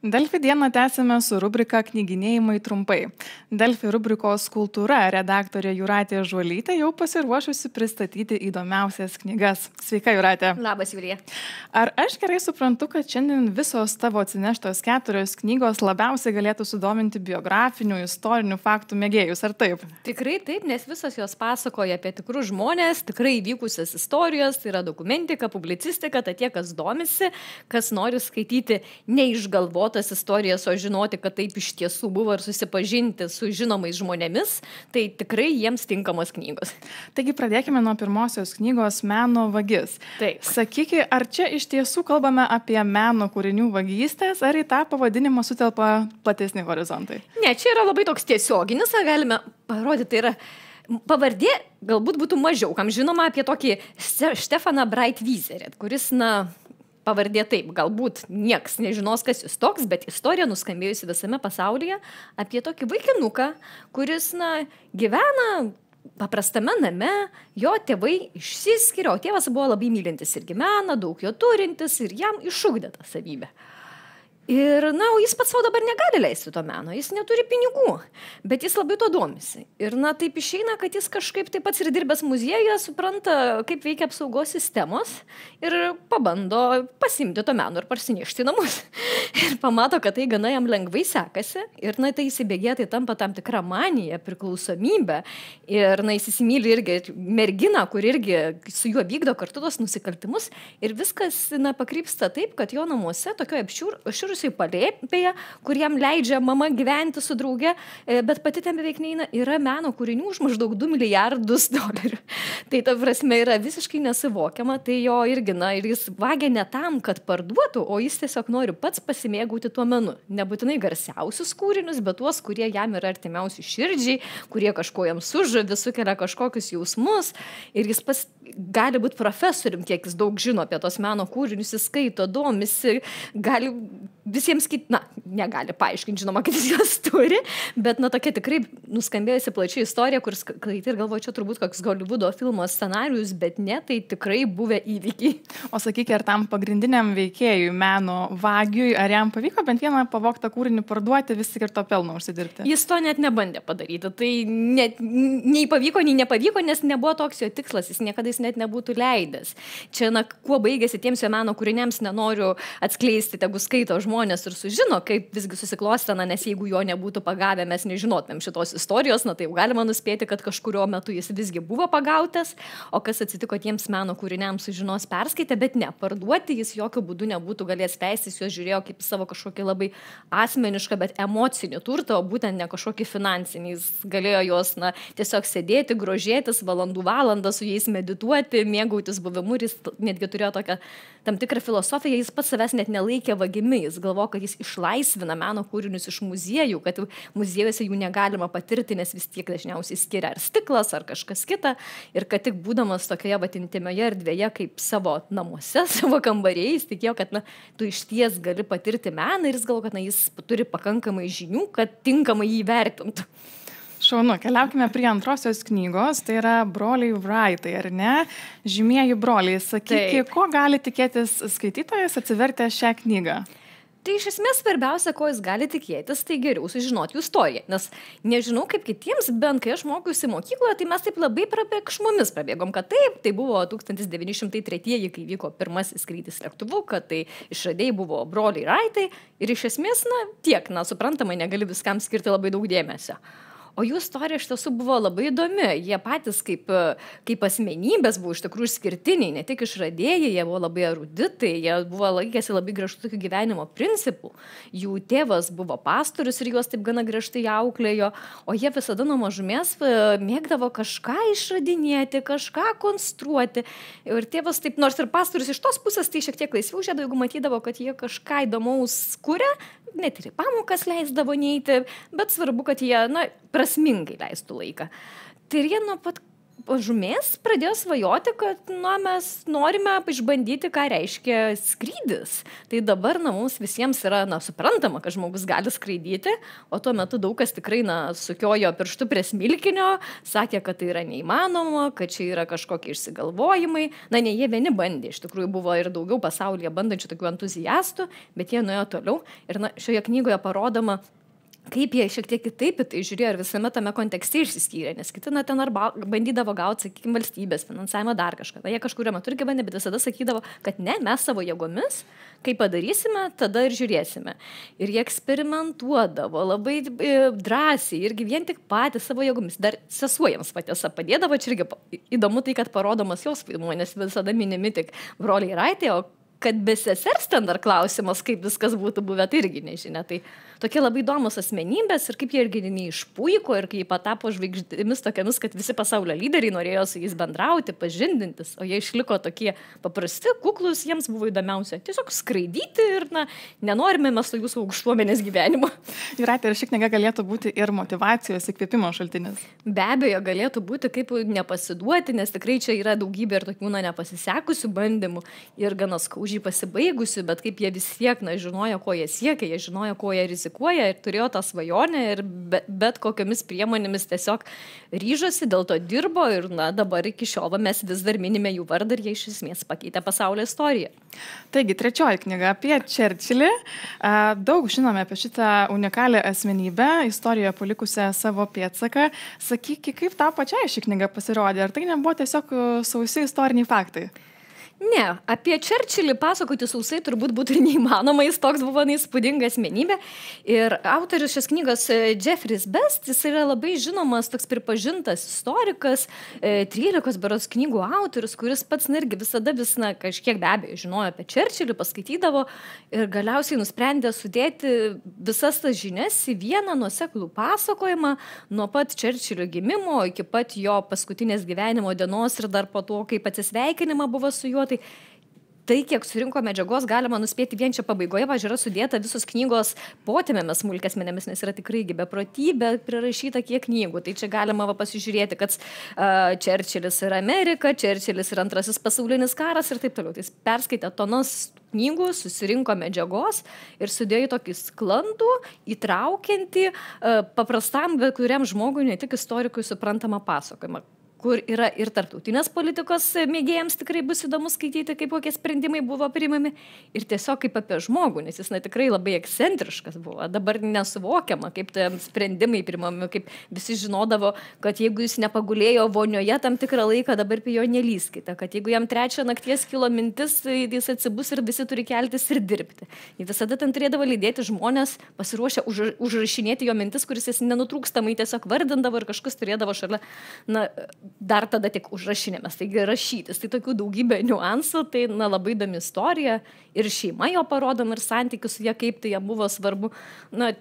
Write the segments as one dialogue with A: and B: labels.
A: Delfi dieną tęsime su rubrika Knyginėjimai trumpai. Delfi rubrikos Kultūra redaktorė Jūratė Žuolytė jau pasiruošusi pristatyti įdomiausias knygas. Sveika, Jūratė.
B: Labas, Julija.
A: Ar aš gerai suprantu, kad šiandien visos tavo atsineštos 4 knygos labiausiai galėtų sudominti biografinių, istorinių faktų mėgėjus, ar taip?
B: Tikrai taip, nes visos jos pasakoja apie tikrus žmonės, tikrai įvykusias istorijos, tai yra dokumentika, publicistika, tai tie, kas domisi, kas nori skaityti neišgalvotas istorijas, o žinoti, kad taip iš tiesų buvo ir susipažinti su žinomais žmonėmis, tai tikrai jiems tinkamos knygos.
A: Taigi pradėkime nuo pirmosios knygos Meno vagis.
B: Taip.
A: Sakyki, ar čia iš tiesų kalbame apie meno kūrinių vagystės, ar į tą pavadinimą sutelpa platesni horizontai?
B: Ne, čia yra labai toks tiesioginis, galime parodyti, tai yra pavardė galbūt būtų mažiau, kam žinoma apie tokį Stefaną Breitwieserį, kuris, pavardė taip, galbūt nieks nežinos, kas jis toks, bet istorija nuskambėjusi visame pasaulyje apie tokį vaikinuką, kuris, gyvena paprastame name, jo tėvai išsiskiria, o tėvas buvo labai mylintis irgi meną, daug jo turintis ir jam išugdė tą savybę. Ir, o jis pats savo dabar negali leisti to meno, jis neturi pinigų, bet jis labai to domisi. Ir, taip išeina, kad jis kažkaip taip pats ir dirbęs muziejuje supranta, kaip veikia apsaugos sistemos ir pabando pasimti to meno ir parsinešti į namus. Ir pamato, kad tai gana jam lengvai sekasi ir, tai įsibėgė, tai tampa tam tikra manija, priklausomybė. Ir, jis įsimyli irgi merginą, kur irgi su juo vykdo kartu tos nusikaltimus. Ir viskas, pakrypsta taip, kad jo namuose tokioje apširusiai palėpėje, kur jam leidžia mama gyventi su drauge, bet pati ten beveik neina, yra meno kūrinių už maždaug $2 milijardus. Tai ta prasme yra visiškai nesuvokiama, tai jo irgi, ir jis vagia ne tam, kad parduotų, o jis tiesiog nori pats pasimėgauti tuo menu. Nebūtinai garsiausius kūrinius, bet tuos, kurie jam yra artimiausi širdžiai, kurie kažko jam sužavi, sukelia kažkokius jausmus. Ir jis pats gali būti profesorium, kiek jis daug žino apie tos meno kūrinius, jis skaito, domisi, gali visiems negali paaiškinti, žinoma, kad jis juos turi, bet tokia tikrai nuskambėjusi plačiai istorija, kur skaitai ir galvoju, čia turbūt koks Hollywoodo filmo scenarijus, bet ne, tai tikrai buvę įvykiai.
A: O sakyk, ar tam pagrindiniam veikėjui, meno vagiui, ar jam pavyko bent vieną pavoktą kūrinį parduoti, vis tik ir to pelno užsidirbti?
B: Jis to net nebandė padaryti, tai nei pavyko, nei nepavyko, nes nebuvo toks jo tikslas, jis niekada net nebūtų leidęs. Čia, kuo baigėsi tiems jo meno kūriniams, nenoriu atskleisti, tegu skaito žmonės ir sužino, kaip visgi susiklostė, nes jeigu jo nebūtų pagavę, mes nežinotumėm šitos istorijos, tai jau galima nuspėti, kad kažkurio metu jis visgi buvo pagautas, o kas atsitiko tiems meno kūriniams sužinos perskaitę, bet ne, parduoti jis jokių būdų nebūtų galės leistis, juos žiūrėjo kaip savo kažkokį labai asmenišką, bet emocinį turtą, o būtent ne kažkokį finansinį. Jis galėjo juos, tiesiog sėdėti, grožėtis valandų su jais medituoti, mėgautis buvimu ir jis netgi turėjo tokią tam tikrą filosofiją, jis pats savęs net nelaikė vagimi, jis galvojo, kad jis išlaisvina meno kūrinius iš muziejų, kad muziejuose jų negalima patirti, nes vis tiek dažniausiai skiria ar stiklas, ar kažkas kita, ir kad tik būdamas tokioje intimioje erdvėje kaip savo namuose, savo kambarėje, jis tikėjo, kad tu išties gali patirti meną ir jis galvojo, kad jis turi pakankamai žinių, kad tinkamai jį vertintų.
A: Šaunu, keliaukime prie antrosios knygos, tai yra Broliai Wrightai, ar ne? Žymieji broliai. Sakyk, ko gali tikėtis skaitytojas atsivertęs šią knygą?
B: Tai iš esmės svarbiausia, ko jis gali tikėtis, tai geriau sužinoti jų istoriją. Nes nežinau kaip kitiems, bent kai aš mokiausi mokykloje, tai mes taip labai prabėgšmomis prabėgom, kad taip, tai buvo 1903, kai vyko pirmasis skrydis lėktuvu, kad tai išradėjai buvo Broliai Wrightai ir iš esmės, tiek, suprantamai, negali viskam skirti labai daug dėmesio. O jų istorija iš tiesų buvo labai įdomi. Jie patys kaip asmenybės buvo iš tikrųjų skirtiniai, ne tik išradėjai, jie buvo labai eruditai, jie buvo laikėsi labai griežtų tokių gyvenimo principų. Jų tėvas buvo pastorius ir juos taip gana griežtai auklėjo, o jie visada nuo mažumės mėgdavo kažką išradinėti, kažką konstruoti. Ir tėvas taip, nors ir pastorius iš tos pusės, tai šiek tiek laisviau žiūrėdavo, jeigu matydavo, kad jie kažką įdomaus kuria, net ir į pamokas leisdavo neiti, bet svarbu, kad jie, prasmingai leistų laiką. Tai ir jie nuo pat mažumės pradėjo svajoti, kad mes norime išbandyti, ką reiškia skrydis. Tai dabar mums visiems yra suprantama, kad žmogus gali skraidyti, o tuo metu daug kas tikrai sukiojo pirštu prie smilkinio, sakė, kad tai yra neįmanoma, kad čia yra kažkokie išsigalvojimai. Ne jie vieni bandė, iš tikrųjų buvo ir daugiau pasaulyje bandančių tokių entuziastų, bet jie nuėjo toliau. Ir šioje knygoje parodoma, kaip jie šiek tiek kitaip į tai žiūrėjo ir visame tame kontekste išsiskyrė, nes kiti ten arba bandydavo gauti, sakykime, valstybės finansavimą dar kažką. Jie kažkurio metu irgi bandė, bet visada sakydavo, kad ne, mes savo jėgomis, kai padarysime, tada ir žiūrėsime. Ir jie eksperimentuodavo labai drąsiai irgi vien tik patys savo jėgomis. Dar sesuo jiems patiesa padėdavo, čia irgi įdomu tai, kad parodomas jos vaidmuo, nes visada minimi tik broliai Raitai, o kad be sesers ten dar klausimas, kaip viskas būtų buvę, tai irgi nežinia. Tai tokie labai įdomus asmenybės ir kaip jie irgi neišpuiko ir kai patapo žvaigždėmis tokiamis, kad visi pasaulio lyderiai norėjo su jais bendrauti, pažindintis, o jie išliko tokie paprasti, kuklus, jiems buvo įdomiausia tiesiog skraidyti ir nenorime mes su jūsų aukštuomenės gyvenimo.
A: Jūrate, ir ši knyga galėtų būti ir motyvacijos, įkvėpimo šaltinis.
B: Be abejo, galėtų būti kaip nepasiduoti, nes tikrai čia yra daugybė ir tokių nepasisekusių bandymų ir gana skaužiai pasibaigusių, bet kaip jie vis tiek žinojo, ko jie siekia, jie žinojo, ko jie rizikuoja ir turėjo tą svajonę ir bet kokiamis priemonėmis tiesiog ryžosi, dėl to dirbo ir dabar iki šiol mes vis dar minime jų vardą ir jie iš esmės pakeitė pasaulio istoriją.
A: Taigi, trečioji knyga apie Čerčilį. Daug žinome apie šitą unikalią asmenybę, istorijoje palikusią savo pėdsaką. Sakyk, kaip tau pačiai ši knyga pasirodė? Ar tai nebuvo tiesiog sausi istoriniai faktai?
B: Ne, apie Čerčilį pasakoti sausai turbūt būtų neįmanoma, jis toks buvo neįspūdinga asmenybė. Ir autorius šios knygos Jeffrey Best, jis yra labai žinomas, toks pripažintas istorikas, 13 berods knygų autorius, kuris pats irgi visada kažkiek be abejo žinojo apie Čerčilį, paskaitydavo ir galiausiai nusprendė sudėti visas tas žinias į vieną nuoseklų pasakojimą nuo pat Čerčilio gimimo iki pat jo paskutinės gyvenimo dienos ir dar po to, kaip atsisveikinimą buvo su juo. Tai, kiek surinko medžiagos, galima nuspėti vien čia pabaigoje, yra sudėta visos knygos potėmėmis smulkesmenėmis, nes yra tikrai beprotybė prirašyta kiek knygų. Tai čia galima pasižiūrėti, kad Čerčilis yra Amerika, Čerčilis yra Antrasis pasaulinis karas ir taip toliau. Tai jis perskaitė tonas knygų, susirinko medžiagos ir sudėjo tokį sklandų, įtraukiantį, paprastam bet kuriam žmogui, ne tik istorikui, suprantamą pasakojimą, kur yra ir tarptautinės politikos mėgėjams tikrai bus įdomu skaityti, kaip kokie sprendimai buvo priimami ir tiesiog kaip apie žmogų, nes jis tikrai labai ekscentriškas buvo. Dabar nesuvokiama, kaip tie sprendimai priimami, kaip visi žinodavo, kad jeigu jis nepagulėjo vonioje tam tikrą laiką, dabar prie jo nelyskite, kad jeigu jam 3 nakties kilo mintis, jis atsibus ir visi turi keltis ir dirbti. Jis visada ten turėdavo lydėti žmonės, pasiruošę užrašinėti jo mintis, kuris jis nenutrūkstamai tiesiog vardindavo ir kažkas turėdavo šalia, dar tada tik užrašinėmės, taigi rašytis. Tai tokių daugybė niuansų, tai labai įdomi istorija ir šeima jo parodom ir santykius su jie, kaip tai jam buvo svarbu.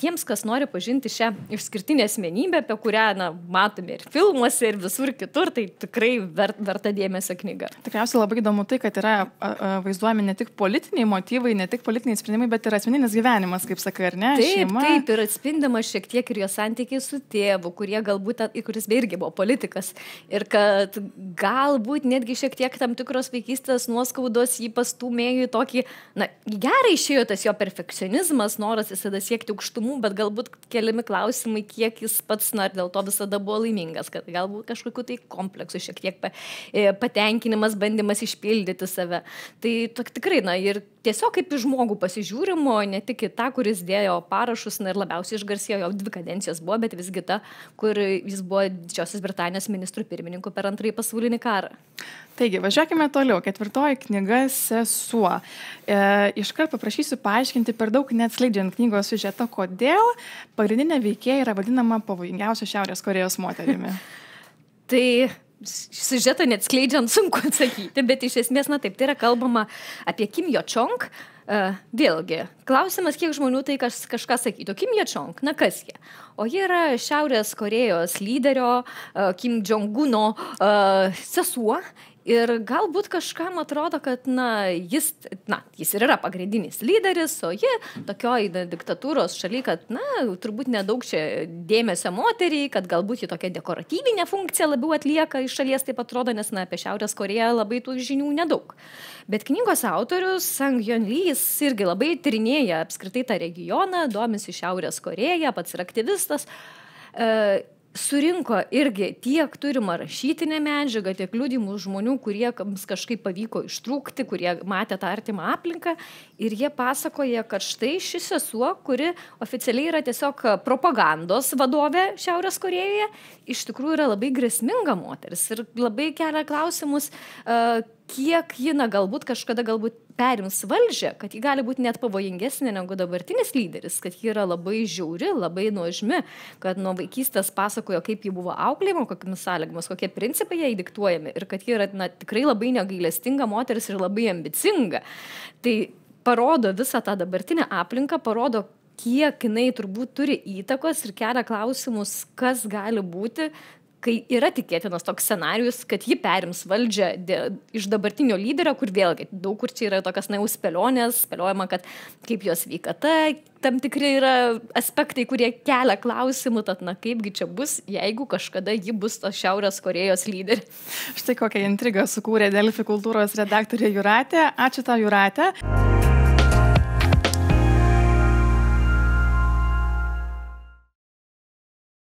B: Tiems, kas nori pažinti šią išskirtinę asmenybę, apie kurią matome ir filmuose, ir visur kitur, tai tikrai verta dėmesio knyga.
A: Tikriausiai labai įdomu tai, kad yra vaizduojami ne tik politiniai motyvai, ne tik politiniai sprendimai, bet ir asmeninis gyvenimas, kaip sakai, ar ne?
B: Taip, taip, ir atspindama šiek tiek ir jo santykiai su tėvu, kuris irgi buvo politikas. Ir kad galbūt netgi šiek tiek tam tikros vaikystės nuoskaudos jį pastūmėjo į tokį, gerai išėjo tas jo perfekcionizmas, noras visada siekti aukštumų, bet galbūt keliami klausimai, kiek jis pats dėl to visada buvo laimingas, kad galbūt kažkokiu tai kompleksu šiek tiek patenkinimas, bandymas išpildyti save. Tai tikrai, ir tiesiog kaip į žmogų pasižiūrimo, ne tik į tą, kuris dėjo parašus, ir labiausiai išgarsėjo, jau 2 kadencijos buvo, bet visgi ta, kur jis buvo Didžiosios Britanijos ministrų pirmininku per Antrąjį pasaulinį karą.
A: Taigi, važiuokime toliau. 4 knyga Sesuo. Iškart paprašysiu paaiškinti per daug neatskleidžiant knygos siužetą, kodėl pagrindinė veikėja yra vadinama pavojingiausia Šiaurės Korėjos moterimi.
B: Tai siužetą neatskleidžiant sunku atsakyti, bet iš esmės, taip, tai yra kalbama apie Kim Jo-chong. Vėlgi, klausimas, kiek žmonių tai kažką sakytų. Kim Jo-chong, kas jie? O jie yra Šiaurės Korėjos lyderio Kim Jong-uno sesuo Ir galbūt kažkam atrodo, kad jis ir yra pagrindinis lyderis, o ji tokioj diktatūros šaly, kad turbūt nedaug čia dėmesio moteriai, kad galbūt ji tokia dekoratyvinė funkcija labiau atlieka iš šalies, taip atrodo, nes apie Šiaurės Korėją labai tų žinių nedaug. Bet knygos autorius Sang Hyun Lee irgi labai tyrinėja apskritai tą regioną, domisi Šiaurės Korėją, pats yra aktyvistas. Surinko irgi tiek turimą rašytinę medžiagą, tiek liudimų žmonių, kurie kažkaip pavyko ištrūkti, kurie matė tą artimą aplinką. Ir jie pasakoja, kad štai ši sesuo, kuri oficialiai yra tiesiog propagandos vadovė Šiaurės Korėjoje, iš tikrųjų yra labai grėsminga moteris ir labai kelia klausimus, kiek ji galbūt kažkada perims valdžią, kad ji gali būti net pavojingesnė negu dabartinis lyderis, kad ji yra labai žiauri, labai nuožmi, kad nuo vaikystės pasakojo, kaip ji buvo auklėjama, kokiamis sąlygomis, kokie principai jai diktuojami ir kad ji yra tikrai labai negailestinga moteris ir labai ambicinga. Tai parodo visą tą dabartinę aplinką, parodo, kiek jinai turbūt turi įtakos ir kelia klausimus, kas gali būti, kai yra tikėtinas toks scenarijus, kad ji perims valdžią iš dabartinio lyderio, kur vėlgi daug kur čia yra tokias spėlionės, spėliojama, kad kaip jos sveikata, tam tikri yra aspektai, kurie kelia klausimų, tad kaipgi čia bus, jeigu kažkada ji bus tos Šiaurės Korėjos lyderė.
A: Štai kokią intrigą sukūrė Delfi kultūros redaktorė Jūratė. Ačiū tau, Jūratė.